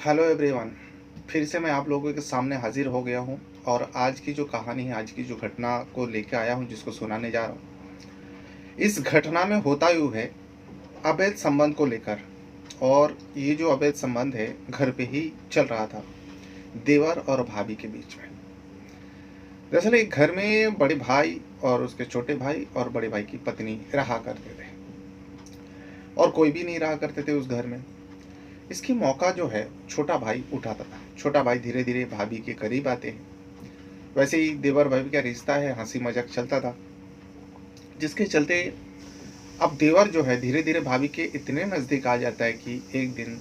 Hello everyone. फिर से मैं आप लोगों के सामने हाजिर हो गया हूँ और आज की जो कहानी है, आज की जो घटना को लेकर आया हूँ, जिसको सुनाने जा रहा हूँ। इस घटना में होता यूँ है, अवैध संबंध को लेकर। और ये जो अवैध संबंध है घर पे ही चल रहा था, देवर और भाभी के बीच में। दरअसल एक घर में बड़े भाई और उसके छोटे भाई और बड़े भाई की पत्नी रहा करते थे, और कोई भी नहीं रहा करते थे उस घर में। इसकी मौका जो है छोटा भाई उठाता था। छोटा भाई धीरे धीरे भाभी के करीब आते हैं। वैसे ही देवर भाभी का रिश्ता है, हंसी मजाक चलता था, जिसके चलते अब देवर जो है धीरे धीरे भाभी के इतने नज़दीक आ जाता है कि एक दिन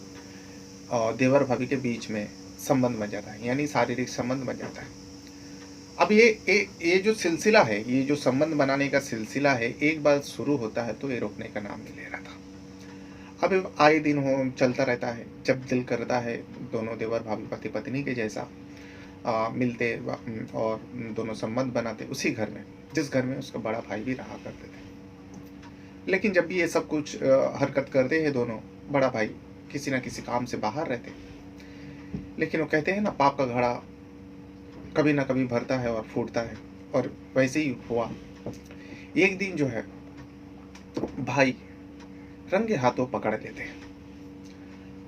देवर भाभी के बीच में संबंध बन जाता है, यानी शारीरिक संबंध बन जाता है। अब ये जो सिलसिला है, ये जो संबंध बनाने का सिलसिला है, एक बार शुरू होता है तो ये रुकने का नाम नहीं ले रहा था। अब ये आए दिन हो चलता रहता है। जब दिल करता है दोनों देवर भाभी पति पत्नी के जैसा मिलते और दोनों संबंध बनाते उसी घर में, जिस घर में उसका बड़ा भाई भी रहा करते थे। लेकिन जब भी ये सब कुछ हरकत करते हैं दोनों, बड़ा भाई किसी ना किसी काम से बाहर रहते। लेकिन वो कहते हैं ना, पाप का घड़ा कभी ना कभी भरता है और फूटता है। और वैसे ही हुआ। एक दिन जो है भाई रंगे हाथों पकड़ लेते हैं।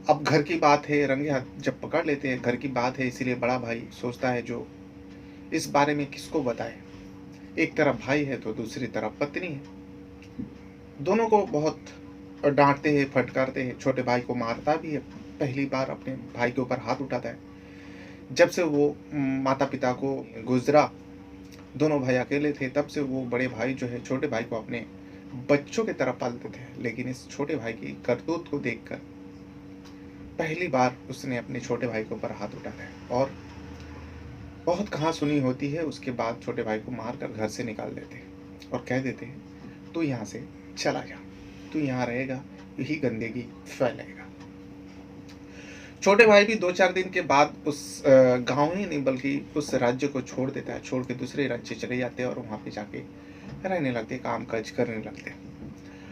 अब घर की बात है, रंगे हाथ जब पकड़ लेते हैं, घर की बात है, इसीलिए बड़ा भाई सोचता है जो इस बारे में किसको बताए। एक तरफ भाई है तो दूसरी तरफ पत्नी है। दोनों को बहुत डांटते हैं, फटकारते हैं। छोटे भाई को मारता भी है। पहली बार अपने भाई के ऊपर हाथ उठाता है जब से वो माता पिता को गुजरा। दोनों भाई अकेले थे, तब से वो बड़े भाई जो है छोटे भाई को अपने बच्चों की तरह पालते थे। लेकिन इस छोटे भाई की करतूत को देखकर पहली बार उसने अपने छोटे भाई के ऊपर हाथ उठाया है। और बहुत कहाँ सुनी होती है, उसके बाद छोटे भाई को मार कर घर से निकाल देते हैं और कह देते हैं तू यहाँ से चला जा, तू यहाँ रहेगा, यही गंदगी फैलेगा। छोटे भाई भी 2-4 दिन के बाद उस गांव ही नहीं बल्कि उस राज्य को छोड़ देता है। छोड़ के दूसरे राज्य चले जाते हैं और वहाँ पे जाके रहने लगते, काम काज करने लगते।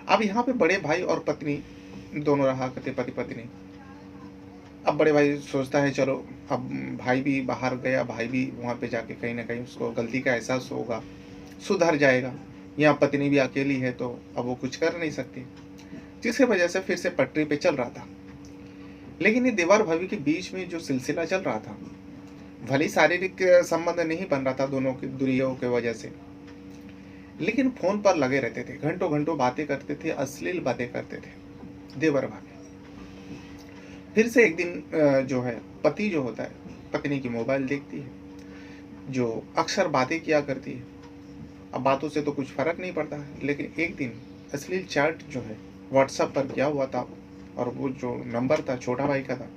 अब यहाँ पे बड़े भाई और पत्नी दोनों रहा करते, पति पत्नी। अब बड़े भाई सोचता है चलो, अब भाई भी बाहर गया, भाई भी वहाँ पे जाके कहीं ना कहीं उसको गलती का एहसास होगा, सुधर जाएगा। यहाँ पत्नी भी अकेली है तो अब वो कुछ कर नहीं सकती, जिसकी वजह से फिर से पटरी पे चल रहा था। लेकिन ये देवर भाभी के बीच में जो सिलसिला चल रहा था, भले शारीरिक संबंध नहीं बन रहा था दोनों की दूरियों की वजह से, लेकिन फोन पर लगे रहते थे, घंटों घंटों बातें करते थे, अश्लील बातें करते थे देवर भाभी। फिर से एक दिन जो है पति जो होता है, पत्नी की मोबाइल देखती है, जो अक्सर बातें किया करती है। अब बातों से तो कुछ फर्क नहीं पड़ता है, लेकिन एक दिन अश्लील चैट जो है व्हाट्सएप पर किया हुआ था, और वो जो नंबर था छोटा भाई का था।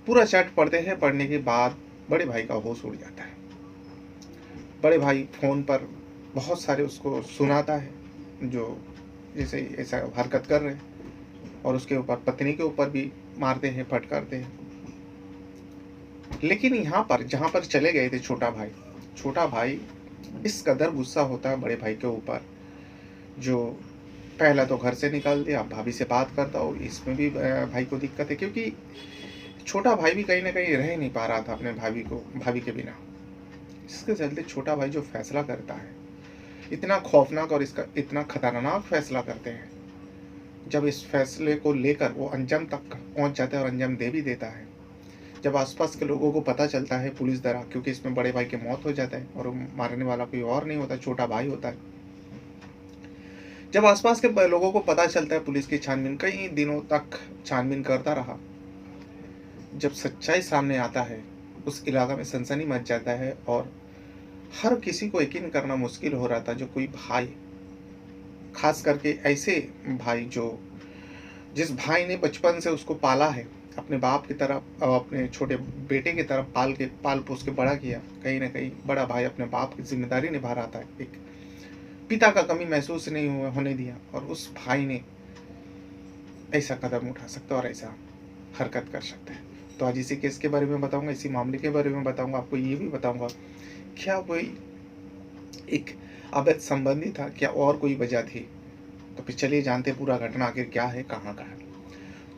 पूरा चैट पढ़ते हैं, पढ़ने के बाद बड़े भाई का होश उड़ जाता है। बड़े भाई फोन पर बहुत सारे उसको सुनाता है, जो जैसे ऐसा हरकत कर रहे हैं, और उसके ऊपर पत्नी के ऊपर भी मारते हैं, फटकारते हैं। लेकिन यहाँ पर जहाँ पर चले गए थे छोटा भाई इस कदर गुस्सा होता है बड़े भाई के ऊपर, जो पहला तो घर से निकाल दिया, अब भाभी से बात करता हो, इसमें भी भाई को दिक्कत है, क्योंकि छोटा भाई भी कहीं ना कहीं रह नहीं पा रहा था अपने भाभी के बिना। इसके चलते छोटा भाई जो फैसला करता है, इतना खौफनाक और इसका इतना खतरनाक फैसला करते हैं, जब इस फैसले को लेकर वो अंजाम तक पहुंच जाता है और अंजाम दे भी देता है। जब आसपास के लोगों को पता चलता है, पुलिस द्वारा, क्योंकि इसमें बड़े भाई की मौत हो जाता है और मारने वाला कोई और नहीं होता, छोटा भाई होता है। जब आसपास के लोगों को पता चलता है, पुलिस की छानबीन कई दिनों तक छानबीन करता रहा। जब सच्चाई सामने आता है, उस इलाका में सनसनी मच जाता है और हर किसी को यकीन करना मुश्किल हो रहा था, जो कोई भाई, खास करके ऐसे भाई जो जिस भाई ने बचपन से उसको पाला है, अपने बाप की तरह अपने छोटे बेटे की तरह पाल पोस के बड़ा किया। कहीं ना कहीं बड़ा भाई अपने बाप की जिम्मेदारी निभा रहा था, एक पिता का कमी महसूस नहीं होने दिया, और उस भाई ने ऐसा कदम उठा सकता और ऐसा हरकत कर सकता है। तो आज इसी केस के बारे में बताऊंगा, इसी मामले के बारे में बताऊंगा, आपको ये भी बताऊंगा क्या कोई एक अवैध संबंधी था, क्या और कोई वजह थी। तो फिर चलिए जानते पूरा घटना आखिर क्या है, कहाँ का है।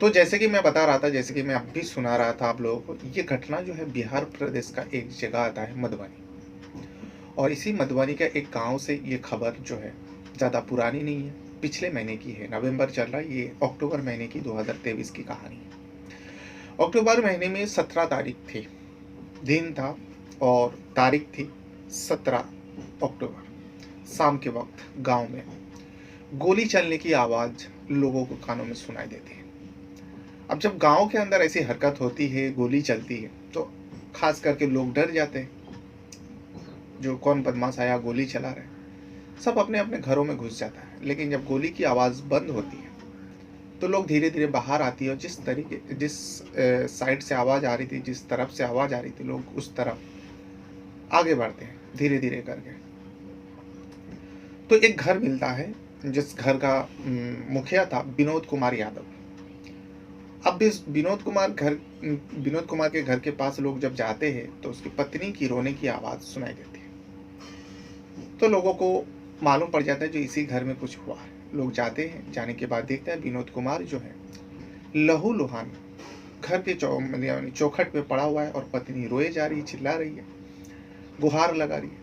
तो जैसे कि मैं बता रहा था, जैसे कि मैं अब भी सुना रहा था आप लोगों को, ये घटना जो है बिहार प्रदेश का एक जगह आता है मधुबनी, और इसी मधुबनी का एक गांव से ये खबर जो है ज़्यादा पुरानी नहीं है, पिछले महीने की है, नवंबर चल रहा है, ये अक्टूबर महीने की 2023 की कहानी है। अक्टूबर महीने में 17 तारीख थी, दिन था और तारीख थी 17 अक्टूबर। शाम के वक्त गांव में गोली चलने की आवाज़ लोगों को कानों में सुनाई देती है। अब जब गांव के अंदर ऐसी हरकत होती है, गोली चलती है, तो खास करके लोग डर जाते हैं, जो कौन बदमाश आया गोली चला रहा है, सब अपने अपने घरों में घुस जाता है। लेकिन जब गोली की आवाज़ बंद होती है तो लोग धीरे धीरे बाहर आती है, और जिस साइड से आवाज़ आ रही थी, जिस तरफ से आवाज़ आ रही थी, लोग उस तरफ आगे बढ़ते हैं धीरे धीरे करके। तो एक घर मिलता है, जिस घर का मुखिया था विनोद कुमार यादव। अब इस विनोद कुमार के घर के पास लोग जब जाते हैं तो उसकी पत्नी की रोने की आवाज़ सुनाई देती है। तो लोगों को मालूम पड़ जाता है जो इसी घर में कुछ हुआ है। लोग जाते हैं, जाने के बाद देखते हैं विनोद कुमार जो है लहूलुहान घर के चौखट पे पड़ा हुआ है, और पत्नी रोए जा रही है, चिल्ला रही है, गुहार लगा रही है।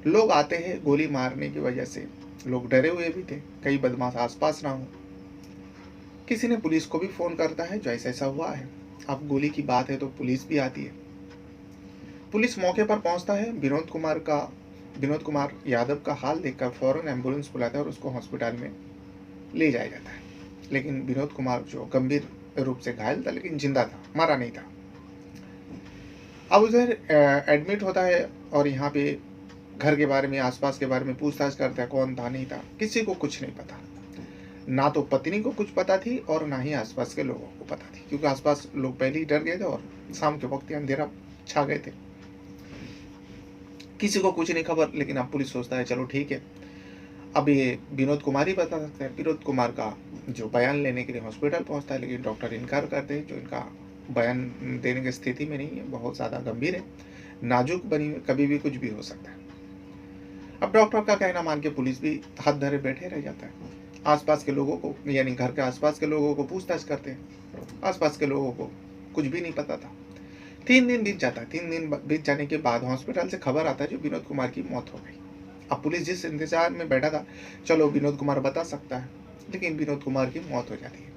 लोग आते हैं, गोली मारने की वजह से लोग डरे हुए भी थे, कई बदमाश आसपास ना हो। किसी ने पुलिस को भी फ़ोन करता है जो ऐसा ऐसा हुआ है। अब गोली की बात है तो पुलिस भी आती है। पुलिस मौके पर पहुंचता है, विनोद कुमार यादव का हाल देखकर फौरन एम्बुलेंस बुलाता है और उसको हॉस्पिटल में ले जाया जाता है। लेकिन विनोद कुमार जो गंभीर रूप से घायल था, लेकिन जिंदा था, मरा नहीं था। अब उधर एडमिट होता है, और यहाँ पे घर के बारे में, आसपास के बारे में पूछताछ करता है, कौन था नहीं था, किसी को कुछ नहीं पता। ना तो पत्नी को कुछ पता थी और ना ही आसपास के लोगों को पता थी, क्योंकि आसपास लोग पहले ही डर गए थे और शाम के वक्त अंधेरा छा गए थे। किसी को कुछ नहीं खबर। लेकिन अब पुलिस सोचता है चलो ठीक है, अब ये विनोद कुमार ही बता सकते हैं। विनोद कुमार का जो बयान लेने के लिए हॉस्पिटल पहुंचता है, लेकिन डॉक्टर इनकार करते हैं, जो इनका बयान देने की स्थिति में नहीं है, बहुत ज़्यादा गंभीर है, नाजुक बनी, कभी भी कुछ भी हो सकता है। अब डॉक्टर का कहना मान के पुलिस भी हाथ धरे बैठे रह जाता है। आसपास के लोगों को, यानी घर के आसपास के लोगों को पूछताछ करते हैं। आसपास के लोगों को कुछ भी नहीं पता था। 3 दिन बीत जाता है। 3 दिन बीत जाने के बाद हॉस्पिटल से खबर आता है जो विनोद कुमार की मौत हो गई। अब पुलिस जिस इंतजार में बैठा था, चलो विनोद कुमार बता सकता है, लेकिन विनोद कुमार की मौत हो जाती है।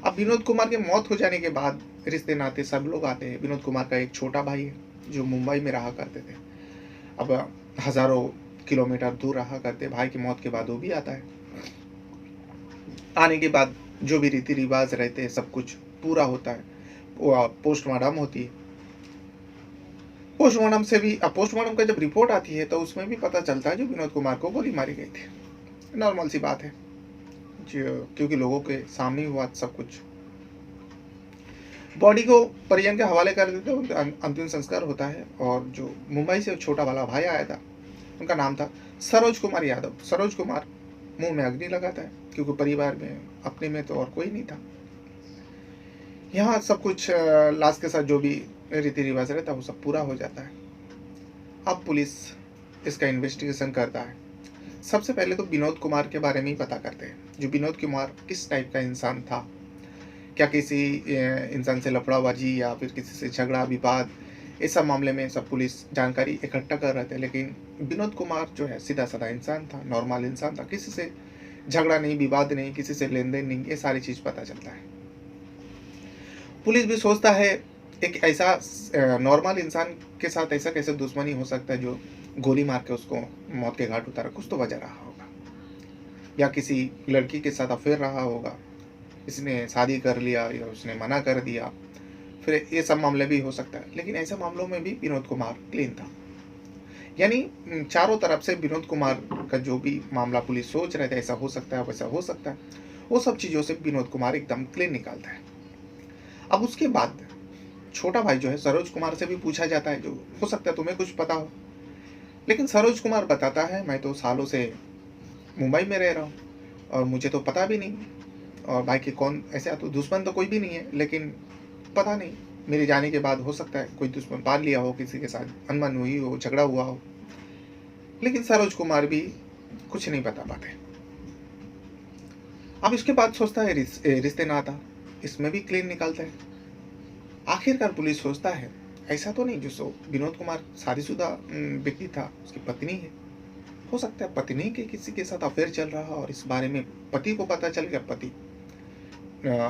अब विनोद कुमार की मौत हो जाने के बाद रिश्ते नाते सब लोग आते हैं। विनोद कुमार का एक छोटा भाई है जो मुंबई में रहा करते थे, अब हजारों किलोमीटर दूर रहा करते। भाई की मौत के बाद वो भी आता है। आने के बाद जो भी रीति रिवाज रहते हैं सब कुछ पूरा होता है। पोस्टमार्टम होती है। पोस्टमार्टम का जब रिपोर्ट आती है तो उसमें भी पता चलता है जो विनोद कुमार को गोली मारी गई थी। नॉर्मल सी बात है, क्योंकि लोगों के सामने हुआ सब कुछ। बॉडी को परिजन के हवाले कर देते हैं, अंतिम संस्कार होता है। और जो मुंबई से छोटा वाला भाई आया था, उनका नाम था सरोज कुमार यादव। सरोज कुमार मुंह में अग्नि लगाता है, क्योंकि परिवार में अपने में तो और कोई नहीं था। यहाँ सब कुछ लाश के साथ जो भी रीति रिवाज रहता है वो सब पूरा हो जाता है। अब पुलिस इसका इन्वेस्टिगेशन करता है। सबसे पहले तो विनोद कुमार के बारे में ही पता करते हैं, जो विनोद कुमार किस टाइप का इंसान था। क्या किसी इंसान से लफड़ाबाजी या फिर किसी से झगड़ा विवाद, इस सब मामले में सब पुलिस जानकारी इकट्ठा कर रहे थे। लेकिन विनोद कुमार जो है सीधा साधा इंसान था, नॉर्मल इंसान था, किसी से झगड़ा नहीं, विवाद नहीं, किसी से लेन देन नहीं, ये सारी चीज़ पता चलता है। पुलिस भी सोचता है एक ऐसा नॉर्मल इंसान के साथ ऐसा कैसे दुश्मनी हो सकता है जो गोली मार के उसको मौत के घाट उतारा। कुछ तो वजह रहा होगा, या किसी लड़की के साथ अफेयर रहा होगा, इसने शादी कर लिया या उसने मना कर दिया, फिर ये सब मामले भी हो सकता है। लेकिन ऐसे मामलों में भी विनोद कुमार क्लीन था। यानी चारों तरफ से विनोद कुमार का जो भी मामला पुलिस सोच रहे थे ऐसा हो सकता है वैसा हो सकता है, वो सब चीज़ों से विनोद कुमार एकदम क्लीन निकालता है। अब उसके बाद छोटा भाई जो है सरोज कुमार से भी पूछा जाता है, जो हो सकता है तुम्हें कुछ पता हो। लेकिन सरोज कुमार बताता है मैं तो सालों से मुंबई में रह रहा हूँ और मुझे तो पता भी नहीं, और भाई के कौन ऐसे तो दुश्मन तो कोई भी नहीं है, लेकिन पता नहीं मेरे जाने के बाद हो सकता है कोई दुश्मन पाल लिया हो, किसी के साथ अनबन हुई हो, झगड़ा हुआ हो। लेकिन सरोज कुमार भी कुछ नहीं बता पाते। अब इसके बाद सोचता है रिश्ते नाता, इसमें भी क्लीन निकालता है। आखिरकार पुलिस सोचता है ऐसा तो नहीं जो विनोद कुमार शादीशुदा व्यक्ति था, उसकी पत्नी है। हो सकता है पत्नी के किसी के साथ अफेयर चल रहा और इस बारे में पति को पता चल गया, पति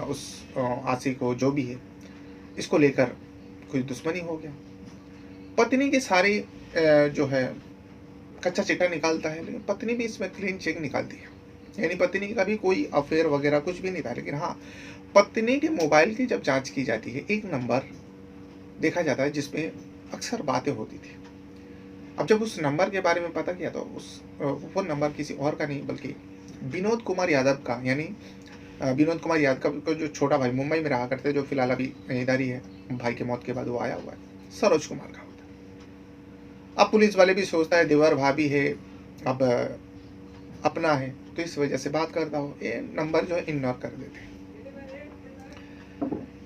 उस आशिक को जो भी है इसको लेकर कोई दुश्मनी हो गया। पत्नी के सारे जो है कच्चा चिट्ठा निकालता है, लेकिन पत्नी भी इसमें क्लीन चेक निकालती है, यानी पत्नी का भी कोई अफेयर वगैरह कुछ भी नहीं था। लेकिन हाँ, पत्नी के मोबाइल की जब जांच की जाती है, एक नंबर देखा जाता है जिसमें अक्सर बातें होती थी। अब जब उस नंबर के बारे में पता किया तो वो नंबर किसी और का नहीं बल्कि विनोद कुमार यादव का, यानी विनोद कुमार यादव का जो छोटा भाई मुंबई में रहा करते, जो फिलहाल अभी इधर ही है, भाई के मौत के बाद वो आया हुआ है, सरोज कुमार का होता है। अब पुलिस वाले भी सोचता है देवर भाभी है, अब अपना है, तो इस वजह से बात करता हो, ये नंबर जो है इग्नोर कर देते हैं।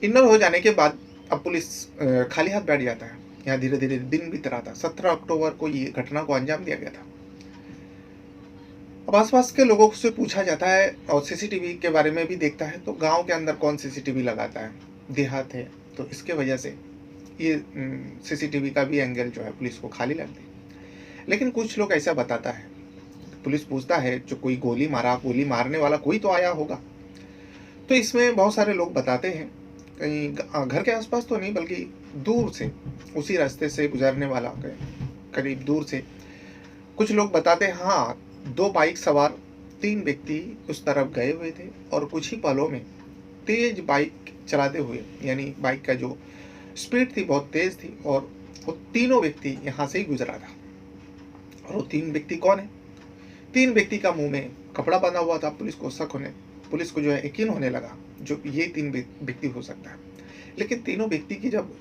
इग्नोर हो जाने के बाद अब पुलिस खाली हाथ बैठ जाता है। यहाँ धीरे धीरे दिन बीत रहा था। 17 अक्टूबर को ये घटना को अंजाम दिया गया था। अब आसपास के लोगों से पूछा जाता है और सीसीटीवी के बारे में भी देखता है, तो गांव के अंदर कौन सीसीटीवी लगाता है, देहात है, तो इसके वजह से ये सीसीटीवी का भी एंगल जो है पुलिस को खाली लगती है। लेकिन कुछ लोग ऐसा बताता है, पुलिस पूछता है जो कोई गोली मारने वाला कोई तो आया होगा, तो इसमें बहुत सारे लोग बताते हैं कहीं घर के आसपास तो नहीं बल्कि दूर से, उसी रास्ते से गुजरने वाला करीब दूर से कुछ लोग बताते हैं हाँ, 2 बाइक सवार 3 व्यक्ति उस तरफ गए हुए थे और कुछ ही पलों में तेज बाइक चलाते हुए, यानी बाइक का जो स्पीड थी बहुत तेज थी, और वो तीनों व्यक्ति यहाँ से ही गुजरा था। और वो 3 व्यक्ति कौन है? 3 व्यक्ति का मुंह में कपड़ा बंधा हुआ था। पुलिस को जो है यकीन होने लगा जो ये 3 व्यक्ति हो सकता है। लेकिन तीनों व्यक्ति की जब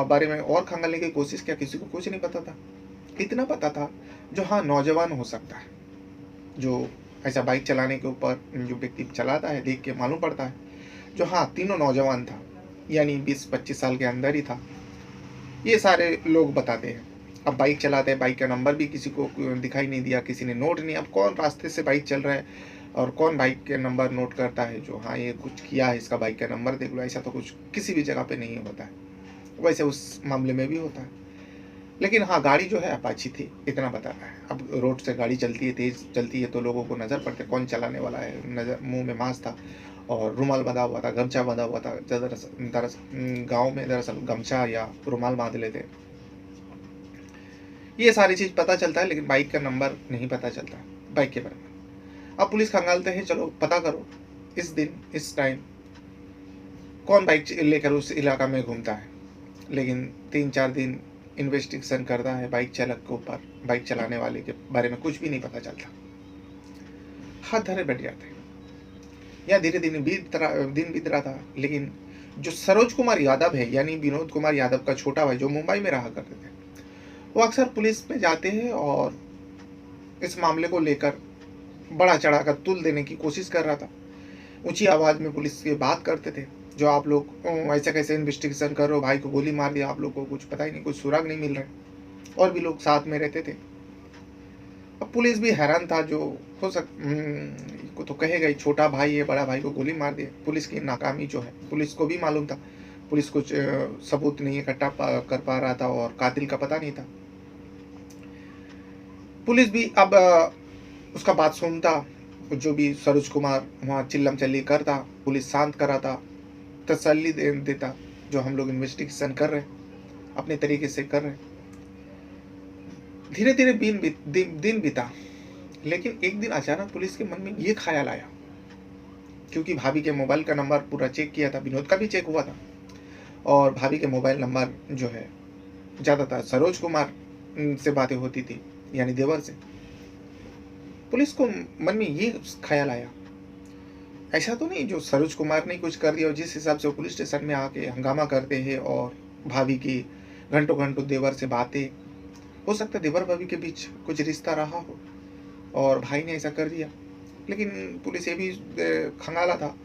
बारे में और खंगालने की कोशिश किया, किसी को कुछ नहीं पता था। इतना पता था जो हाँ नौजवान हो सकता है, जो ऐसा बाइक चलाने के ऊपर जो व्यक्ति चलाता है देख के मालूम पड़ता है जो हाँ तीनों नौजवान था, यानी 20-25 साल के अंदर ही था। ये सारे लोग बताते हैं। अब बाइक चलाते हैं, बाइक का नंबर भी किसी को दिखाई नहीं दिया, किसी ने नोट नहीं। अब कौन रास्ते से बाइक चल रहा है और कौन बाइक के नंबर नोट करता है जो हाँ ये कुछ किया है, इसका बाइक का नंबर देख लो, ऐसा तो कुछ किसी भी जगह पे नहीं होता है। वैसे उस मामले में भी होता है। लेकिन हाँ, गाड़ी जो है अपाची थी, इतना बताना है। अब रोड से गाड़ी चलती है, तेज़ चलती है, तो लोगों को नज़र पड़ते कौन चलाने वाला है। नज़र, मुंह में मास्क था और रुमाल बंधा हुआ था, गमछा बंधा हुआ था। दरअसल गाँव में दरअसल गमछा या रुमाल बांध लेते। ये सारी चीज़ पता चलता है, लेकिन बाइक का नंबर नहीं पता चलता, बाइक के बारे में। अब पुलिस खंगालते हैं, चलो पता करो इस दिन इस टाइम कौन बाइक लेकर उस इलाका में घूमता है। लेकिन 3-4 दिन इन्वेस्टिगेशन करता है, बाइक चालक के ऊपर, बाइक चलाने वाले के बारे में कुछ भी नहीं पता चलता। हाथ धरे बैठ जाते हैं। या धीरे दिन बीत रहा था। लेकिन जो सरोज कुमार यादव है, यानी विनोद कुमार यादव का छोटा भाई जो मुंबई में रहा करते थे, वो अक्सर पुलिस में जाते हैं और इस मामले को लेकर बड़ा चढ़ाकर तुल देने की कोशिश कर रहा था। ऊंची आवाज़ में पुलिस से बात करते थे जो आप लोग ऐसे कैसे इन्वेस्टिगेशन कर रहे हो, भाई को गोली मार दिया, आप लोग को कुछ पता ही नहीं, कुछ सुराग नहीं मिल रहे। और भी लोग साथ में रहते थे। अब पुलिस भी हैरान था, जो हो को तो कहेगा ही, छोटा भाई है, बड़ा भाई को गोली मार दिया। पुलिस की नाकामी जो है, पुलिस को भी मालूम था, पुलिस कुछ सबूत नहीं इकट्ठा कर पा रहा था और कातिल का पता नहीं था। पुलिस भी अब उसका बात सुनता, जो भी सरोज कुमार वहाँ चिल्लम चिल्ली करता, पुलिस शांत कराता, तसल्ली देता, जो हम लोग इन्वेस्टिगेशन कर रहे हैं, अपने तरीके से कर रहे हैं। धीरे धीरे दिन बीता। लेकिन एक दिन अचानक पुलिस के मन में ये ख्याल आया, क्योंकि भाभी के मोबाइल का नंबर पूरा चेक किया था, विनोद का भी चेक हुआ था, और भाभी के मोबाइल नंबर जो है ज़्यादातर सरोज कुमार से बातें होती थी, यानी देवर से। पुलिस को मन में ये ख्याल आया, ऐसा तो नहीं जो सरोज कुमार ने कुछ कर दिया, और जिस हिसाब से वो पुलिस स्टेशन में आके हंगामा करते हैं और भाभी की घंटों घंटों देवर से बातें, हो सकता है देवर भाभी के बीच कुछ रिश्ता रहा हो और भाई ने ऐसा कर दिया। लेकिन पुलिस ये भी खंगाला था,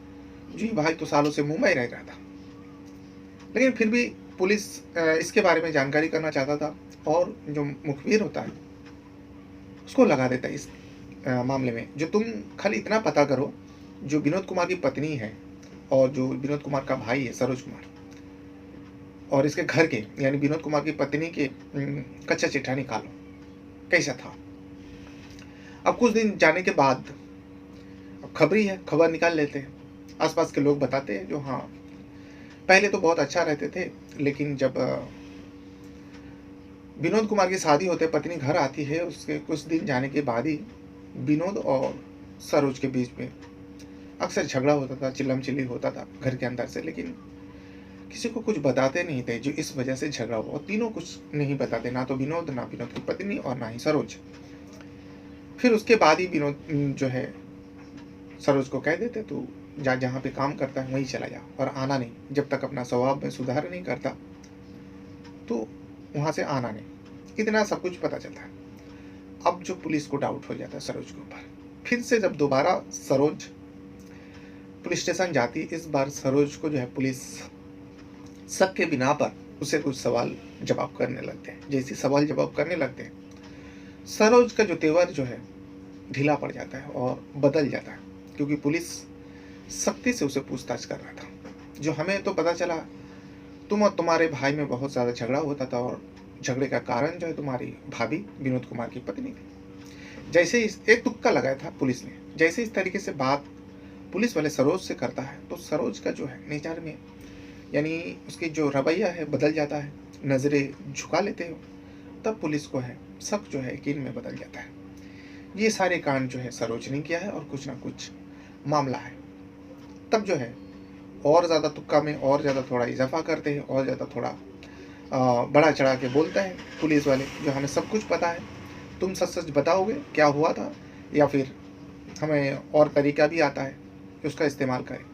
जी भाई तो सालों से मुंबई रह रहा था। लेकिन फिर भी पुलिस इसके बारे में जानकारी करना चाहता था, और जो मुखबिर होता है उसको लगा देता है इस मामले में, जो तुम खाली इतना पता करो, जो विनोद कुमार की पत्नी है और जो विनोद कुमार का भाई है सरोज कुमार, और इसके घर के यानी विनोद कुमार की पत्नी के कच्चा चिट्ठा निकालो कैसा था। अब कुछ दिन जाने के बाद, अब खबर ही है, खबर निकाल लेते हैं, आसपास के लोग बताते हैं जो हाँ पहले तो बहुत अच्छा रहते थे, लेकिन जब विनोद कुमार की शादी होते पत्नी घर आती है, उसके कुछ दिन जाने के बाद ही विनोद और सरोज के बीच में अक्सर झगड़ा होता था, चिल्लम चिल्ली होता था घर के अंदर से, लेकिन किसी को कुछ बताते नहीं थे जो इस वजह से झगड़ा हुआ। तीनों कुछ नहीं बताते, ना तो विनोद, ना विनोद की पत्नी और ना ही सरोज। फिर उसके बाद ही विनोद जो है सरोज को कह देते तू जहाँ पे काम करता है वहीं चला जा और आना नहीं, जब तक अपना स्वभाव में सुधार नहीं करता तो वहाँ से आना नहीं। इतना सब कुछ पता चलता है। अब जो पुलिस को डाउट हो जाता है सरोज के ऊपर, फिर से जब दोबारा सरोज पुलिस स्टेशन जाती, इस बार सरोज को जो है पुलिस शक के बिना पर उसे कुछ सवाल जवाब करने लगते हैं। जैसे सवाल जवाब करने लगते हैं, सरोज का जो तेवर जो है ढीला पड़ जाता है और बदल जाता है, क्योंकि पुलिस सख्ती से उसे पूछताछ कर रहा था। जो हमें तो पता चला तुम और तुम्हारे भाई में बहुत ज़्यादा झगड़ा होता था और झगड़े का कारण जो है तुम्हारी भाभी विनोद कुमार की पत्नी थी। जैसे एक तुक्का लगाया था पुलिस ने, जैसे इस तरीके से बात पुलिस वाले सरोज से करता है तो सरोज का जो है नेचर में यानी उसकी जो रवैया है बदल जाता है, नज़रें झुका लेते हो, तब पुलिस को है शक जो है यकीन में बदल जाता है। ये सारे कांड जो है सरोज ने किया है और कुछ ना कुछ मामला है। तब जो है और ज़्यादा तुक्का में और ज़्यादा थोड़ा इजाफा करते हैं और ज़्यादा थोड़ा बड़ा चढ़ा के बोलता है पुलिस वाले, जो हमें सब कुछ पता है, तुम सच सच बताओगे क्या हुआ था, या फिर हमें और तरीका भी आता है कि उसका इस्तेमाल करें।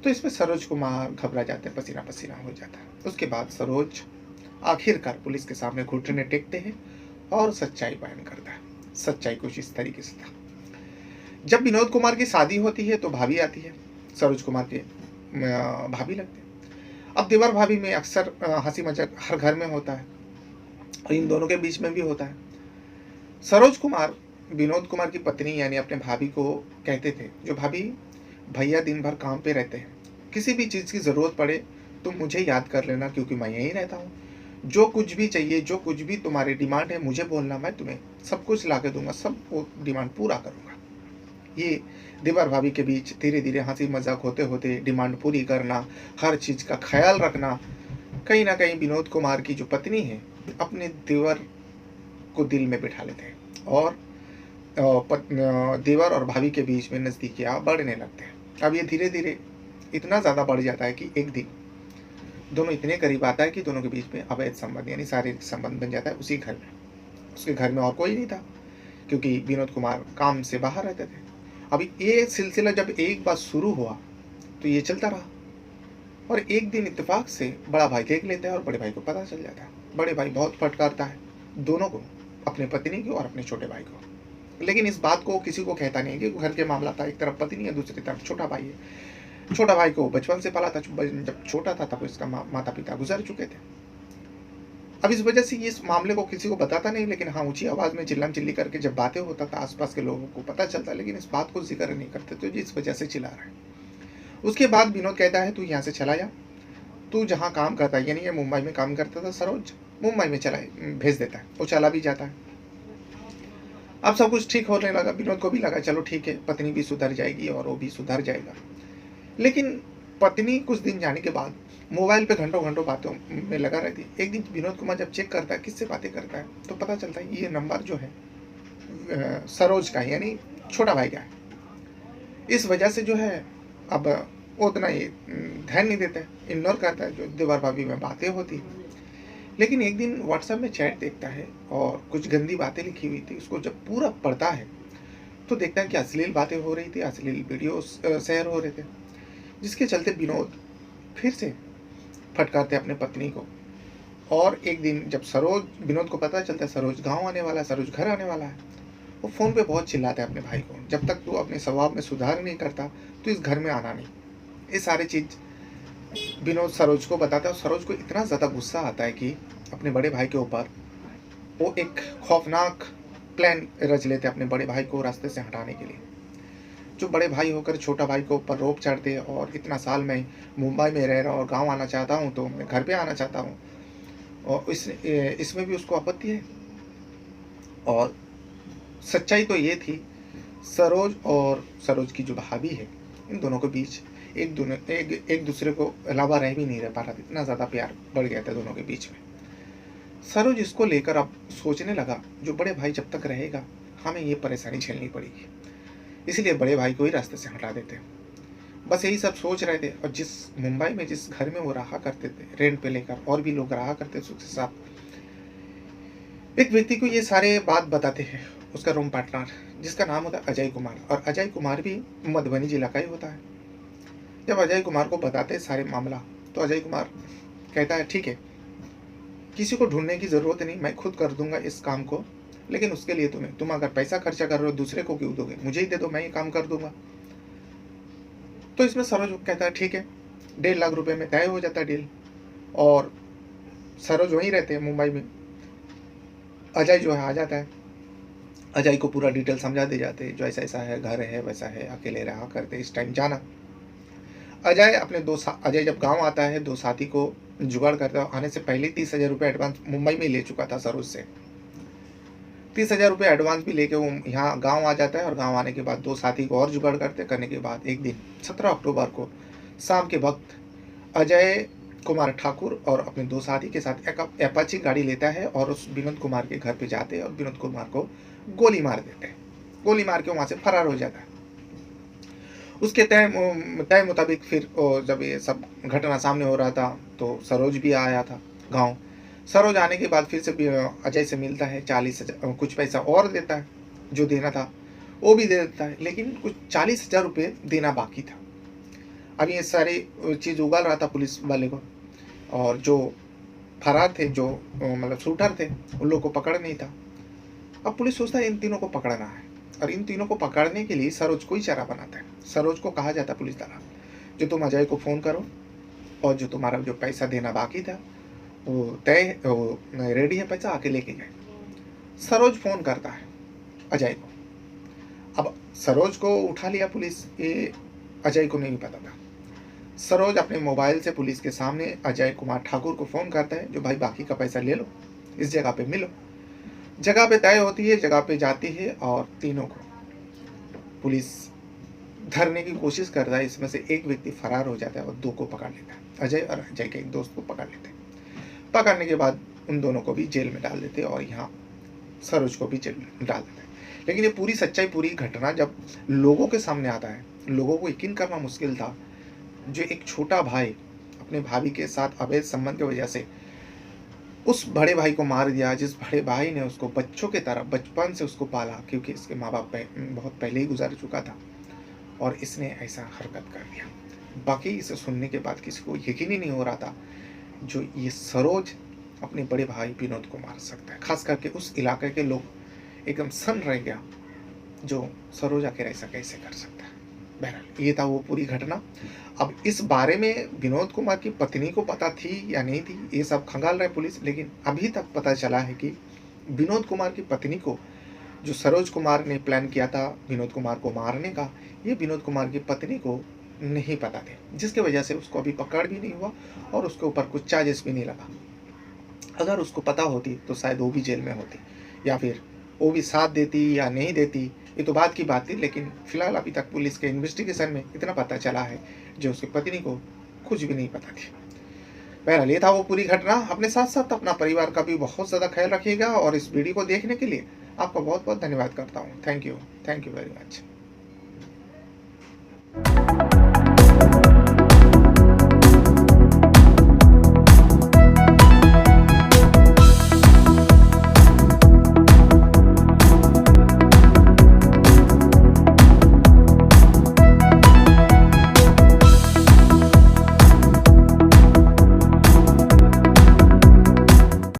तो इसमें सरोज कुमार घबरा जाते हैं, पसीना पसीना हो जाता है। उसके बाद सरोज आखिरकार पुलिस के सामने घुटने टेकते हैं और सच्चाई बयान करता है। सच्चाई कुछ इस तरीके से था। जब विनोद कुमार की शादी होती है तो भाभी आती है, सरोज कुमार के भाभी लगते हैं। अब देवर भाभी में अक्सर हंसी मजाक हर घर में होता है और इन दोनों के बीच में भी होता है। सरोज कुमार विनोद कुमार की पत्नी यानी अपने भाभी को कहते थे, जो भाभी भैया दिन भर काम पे रहते हैं, किसी भी चीज़ की ज़रूरत पड़े तो मुझे याद कर लेना, क्योंकि मैं यहीं रहता हूँ। जो कुछ भी चाहिए, जो कुछ भी तुम्हारी डिमांड है मुझे बोलना, मैं तुम्हें सब कुछ ला के दूंगा, सब वो डिमांड पूरा करूँगा। ये देवर भाभी के बीच धीरे धीरे हंसी मजाक होते होते डिमांड पूरी करना, हर चीज़ का ख्याल रखना, कहीं ना कहीं विनोद कुमार की जो पत्नी है अपने देवर को दिल में बिठा लेते हैं और देवर और भाभी के बीच में नज़दीकियाँ बढ़ने लगते हैं। अब ये धीरे धीरे इतना ज़्यादा बढ़ जाता है कि एक दिन दोनों इतने करीब आता है कि दोनों के बीच में अवैध संबंध यानी शारीरिक संबंध बन जाता है उसी घर में। उसके घर में और कोई नहीं था, क्योंकि विनोद कुमार काम से बाहर रहते थे। अभी ये सिलसिला जब एक बार शुरू हुआ तो ये चलता रहा, और एक दिन इत्तेफाक से बड़ा भाई देख लेता है और बड़े भाई को पता चल जाता है। बड़े भाई बहुत फटकारता है दोनों को, अपने पत्नी को और अपने छोटे भाई को, लेकिन इस बात को किसी को कहता नहीं कि घर के मामला था। एक तरफ पत्नी है, दूसरी तरफ छोटा भाई है। छोटा भाई को बचपन से पाला था, जब छोटा था तब इसका माता पिता गुजर चुके थे। अब इस वजह से ये इस मामले को किसी को बताता नहीं, लेकिन हाँ ऊंची आवाज़ में चिल्लम चिल्ली करके जब बातें होता था आसपास के लोगों को पता चलता, लेकिन इस बात को जिक्र नहीं करते, तो इस वजह से चिल्ला रहा है। उसके बाद विनोद कहता है तू यहाँ से चला जा, तू जहाँ काम करता है, यानी ये मुंबई में काम करता था सरोज, मुंबई में चला भेज देता है। वो चला भी जाता है। अब सब कुछ ठीक होने लगा, विनोद को भी लगा चलो ठीक है, पत्नी भी सुधर जाएगी और वो भी सुधर जाएगा। लेकिन पत्नी कुछ दिन जाने के बाद मोबाइल पे घंटों घंटों बातों में लगा रहती है। एक दिन विनोद कुमार जब चेक करता है किससे बातें करता है, तो पता चलता है ये नंबर जो है सरोज का है, यानी छोटा भाई का है। इस वजह से जो है अब वो उतना ही ध्यान नहीं देता है, इग्नोर करता है जो देवर भाभी में बातें होती है। लेकिन एक दिन व्हाट्सएप में चैट देखता है और कुछ गंदी बातें लिखी हुई थी। उसको जब पूरा पढ़ता है तो देखता है कि अश्लील बातें हो रही थी, अश्लील वीडियो शेयर हो रहे थे, जिसके चलते विनोद फिर से फटकारते अपने पत्नी को। और एक दिन जब सरोज विनोद को पता चलता है सरोज गांव आने वाला है, सरोज घर आने वाला है, वो फ़ोन पे बहुत चिल्लाता है अपने भाई को, जब तक तू अपने स्वभाव में सुधार नहीं करता तो इस घर में आना नहीं। ये सारी चीज़ विनोद सरोज को बताता है और सरोज को इतना ज़्यादा गुस्सा आता है कि अपने बड़े भाई के ऊपर वो एक खौफनाक प्लान रच लेते हैं अपने बड़े भाई को रास्ते से हटाने के लिए। जो बड़े भाई होकर छोटा भाई को ऊपर रोब चढ़ते और इतना साल मैं मुंबई में रह रहा हूँ और गाँव आना चाहता हूँ, तो मैं घर पे आना चाहता हूँ, और इसमें भी उसको आपत्ति है। और सच्चाई तो ये थी, सरोज और सरोज की जो भाभी है, इन दोनों के बीच एक दूसरे को अलावा रह भी नहीं रह पा रहा था, इतना ज़्यादा प्यार बढ़ गया था दोनों के बीच में। सरोज इसको लेकर अब सोचने लगा, जो बड़े भाई जब तक रहेगा हमें ये परेशानी झेलनी पड़ेगी, इसलिए बड़े भाई को ही रास्ते से हटा देते हैं। बस यही सब सोच रहे थे। और जिस मुंबई में जिस घर में वो रहा करते थे रेंट पे लेकर, और भी लोग रहा करते सुख के साथ, एक व्यक्ति को ये सारे बात बताते हैं, उसका रूम पार्टनर, जिसका नाम होता है अजय कुमार। और अजय कुमार भी मधुबनी जिला का ही होता है। जब अजय कुमार को बताते हैं सारे मामला, तो अजय कुमार कहता है ठीक है, किसी को ढूंढने की ज़रूरत नहीं, मैं खुद कर दूंगा इस काम को, लेकिन उसके लिए तुम अगर पैसा खर्चा कर रहे हो दूसरे को क्यों दोगे, मुझे ही दे दो, मैं ये काम कर दूंगा। तो इसमें सरोज कहता है ठीक है, 1.5 लाख रुपए में तय हो जाता है डील। और सरोज वहीं रहते हैं मुंबई में। अजय जो है आ जाता है, अजय को पूरा डिटेल समझा दे जाते हैं, जो ऐसा ऐसा है, घर है वैसा है, अकेले रहा करते, इस टाइम जाना। अजय जब गांव आता है, 2 साथी को जुगाड़ करता है। आने से पहले 30,000 रुपये एडवांस मुंबई में ले चुका था सरोज से। 30,000 रुपये एडवांस भी लेके वो यहाँ गांव आ जाता है। और गांव आने के बाद 2 साथी को और जुगाड़ करने के बाद एक दिन 17 अक्टूबर को शाम के वक्त अजय कुमार ठाकुर और अपने 2 साथी के साथ एक अपाची गाड़ी लेता है और उस विनोद कुमार के घर पे जाते हैं और विनोद कुमार को गोली मार देते हैं। गोली मार के वहाँ से फरार हो जाता है। उसके तय मुताबिक फिर जब ये सब घटना सामने हो रहा था, तो सरोज भी आया था गांव। सरोज आने के बाद फिर से अजय से मिलता है, 40,000 कुछ पैसा और देता है, जो देना था वो भी दे देता है, लेकिन कुछ 40,000 रुपये देना बाकी था। अब ये सारी चीज़ उगल रहा था पुलिस वाले को, और जो फरार थे, जो मतलब शूटर थे, उन लोगों को पकड़ नहीं था। अब पुलिस सोचता है इन तीनों को पकड़ना है, और इन तीनों को पकड़ने के लिए सरोज को ही चारा बनाता है। सरोज को कहा जाता है पुलिस द्वारा, जो तुम अजय को फ़ोन करो, और जो तुम्हारा जो पैसा देना बाकी था वो रेडी है, पैसा आके लेके जाए। सरोज फ़ोन करता है अजय को। अब सरोज को उठा लिया पुलिस, ये अजय को नहीं पता था। सरोज अपने मोबाइल से पुलिस के सामने अजय कुमार ठाकुर को फ़ोन करता है, जो भाई बाकी का पैसा ले लो, इस जगह पे मिलो। जगह पे तय होती है, जगह पे जाती है, और तीनों को पुलिस धरने की कोशिश करता है। इसमें से एक व्यक्ति फरार हो जाता है और 2 को पकड़ लेता है, अजय और अजय के एक दोस्त को पकड़ लेते हैं। पकड़ने के बाद उन दोनों को भी जेल में डाल देते हैं, और यहाँ सरोज को भी जेल में डाल देते हैं। लेकिन ये पूरी सच्चाई, पूरी घटना जब लोगों के सामने आता है, लोगों को यकीन करना मुश्किल था। जो एक छोटा भाई अपने भाभी के साथ अवैध संबंध की वजह से उस बड़े भाई को मार दिया, जिस बड़े भाई ने उसको बच्चों की तरह बचपन से उसको पाला, क्योंकि इसके माँ बाप बहुत पहले ही गुजर चुका था, और इसने ऐसा हरकत कर दिया। बाकी इसे सुनने के बाद किसी को यकीन ही नहीं हो रहा था, जो ये सरोज अपने बड़े भाई विनोद को मार सकता है। खास करके उस इलाके के लोग एकदम सन रह गया, जो सरोज आखिर ऐसा कैसे कर सकता है। बहरहाल ये था वो पूरी घटना। अब इस बारे में विनोद कुमार की पत्नी को पता थी या नहीं थी, ये सब खंगाल रहे पुलिस, लेकिन अभी तक पता चला है कि विनोद कुमार की पत्नी को, जो सरोज कुमार ने प्लान किया था विनोद कुमार को मारने का, ये विनोद कुमार की पत्नी को नहीं पता थे, जिसकी वजह से उसको अभी पकड़ भी नहीं हुआ और उसके ऊपर कुछ चार्जेस भी नहीं लगा। अगर उसको पता होती तो शायद वो भी जेल में होती, या फिर वो भी साथ देती या नहीं देती, ये तो बात की बात थी। लेकिन फिलहाल अभी तक पुलिस के इन्वेस्टिगेशन में इतना पता चला है, जो उसकी पत्नी को कुछ भी नहीं पता थी। बहरहाल ये था वो पूरी घटना। अपने साथ साथ अपना परिवार का भी बहुत ज़्यादा ख्याल रखिएगा, और इस वीडियो को देखने के लिए आपका बहुत बहुत धन्यवाद करता हूँ। Thank you very much.